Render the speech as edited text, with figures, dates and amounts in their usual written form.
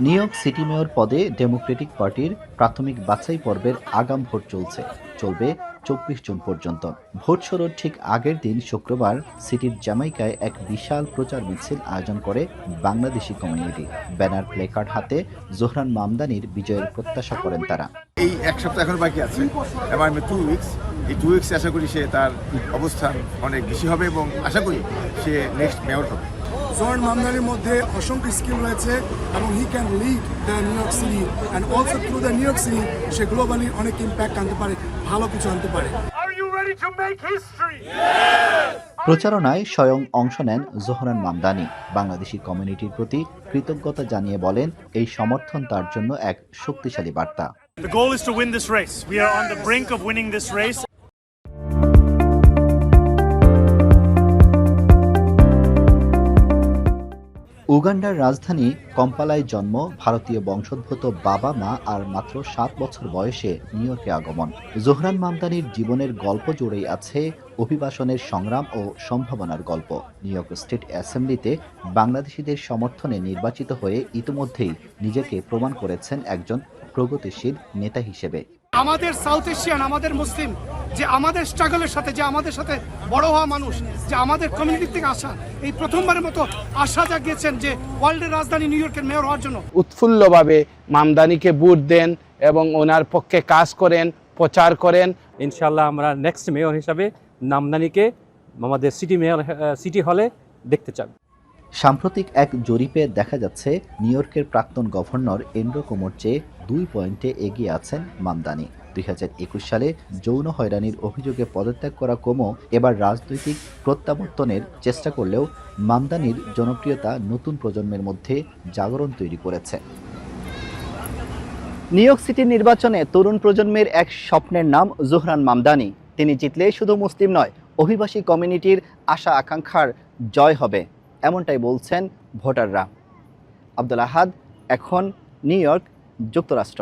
New York city mayor পদে Democratic পার্টির প্রাথমিক বাছাই পর্বের আগাম ভোট চলবে ২৪ জুন পর্যন্ত। ভোট শুরুর ঠিক আগের দিন শুক্রবার সিটির জ্যামাইকায় এক বিশাল প্রচার মিছিল আয়োজন করে বাংলাদেশি কমিউনিটি। ব্যানার প্লেকার্ড হাতে জোহরান মামদানির বিজয়ের প্রত্যাশা করেন তারা। এই এক সপ্তাহ এখন বাকি আছে এবং 2 উইকস, এই 2 উইকস আশা করি সে তার অবস্থান অনেক বেশি হবে এবং আশা করি সে নেক্সট মেয়র হবে। জোহরান মামদানির মধ্যে অসংখ্য স্কিল রয়েছে এবং he can lead the new York city and also through the new York city say globally অনেক ইম্প্যাক্ট আনতে পারে, ভালো কিছু আনতে পারে। প্রচারণায় স্বয়ং অংশ নেন জোহরান মামদানি। বাংলাদেশি কমিউনিটির প্রতি কৃতজ্ঞতা জানিয়ে বলেন, এই সমর্থন তার জন্য এক শক্তিশালী বার্তা। The goal is to win this race. We are on the brink of winning this race. উগান্ডার রাজধানী কম্পালায় জন্ম, ভারতীয় বংশোদ্ভূত বাবা মা আর মাত্র ৭ বছর বয়সে নিউ ইয়র্কে আগমন। জোহরান মামদানির জীবনের গল্প জুড়েই আছে অভিবাসনের সংগ্রাম ও সম্ভাবনার গল্প। নিউ ইয়র্ক স্টেট অ্যাসেম্বলিতে বাংলাদেশিদের সমর্থনে নির্বাচিত হয়ে ইতিমধ্যেই নিজেকে প্রমাণ করেছেন একজন প্রগতিশীল নেতা হিসেবে। আমাদের সাউথ এশিয়ান, আমাদের মুসলিম, যে আমাদের স্ট্রাগলের সাথে, যে আমাদের সাথে বড় হওয়া মানুষ, যে আমাদের কমিউনিটি থেকে আসা, এই প্রথমবারের মতো আশা জাগিয়েছেন যে ওয়ার্ল্ডের রাজধানী নিউ ইয়র্কের মেয়র হওয়ার জন্য। উৎফুল্লভাবে মামদানিকে ভোট দেন এবং ওনার পক্ষে কাজ করেন, প্রচার করেন। ইনশাআল্লাহ আমরা নেক্সট মেয়র হিসাবে মামদানিকে আমাদের সিটি হলে দেখতে চান। সাম্প্রতিক এক জরিপে দেখা যাচ্ছে নিউ ইয়র্কের প্রাক্তন গভর্নর এন্ড্রু কুমোর চেয়ে 2 পয়েন্টে এগিয়ে আছেন মামদানি। ২০২১ সালে যৌন হয়রানির অভিযোগে পদত্যাগ করা কুমো এবার রাজনৈতিক প্রত্যাবর্তনের চেষ্টা করলেও মামদানির জনপ্রিয়তা নতুন প্রজন্মের মধ্যে জাগরণ তৈরি করেছে। নিউ ইয়র্ক সিটির নির্বাচনে তরুণ প্রজন্মের এক স্বপ্নের নাম জোহরান মামদানি। তিনি জিতলে শুধু মুসলিম নয়, অভিবাসী কমিউনিটির আশা আকাঙ্ক্ষার জয় হবে, এমনটাই বলছেন ভোটাররা। আব্দুল আহাদ, এখন নিউ ইয়র্ক, যুক্তরাষ্ট্র।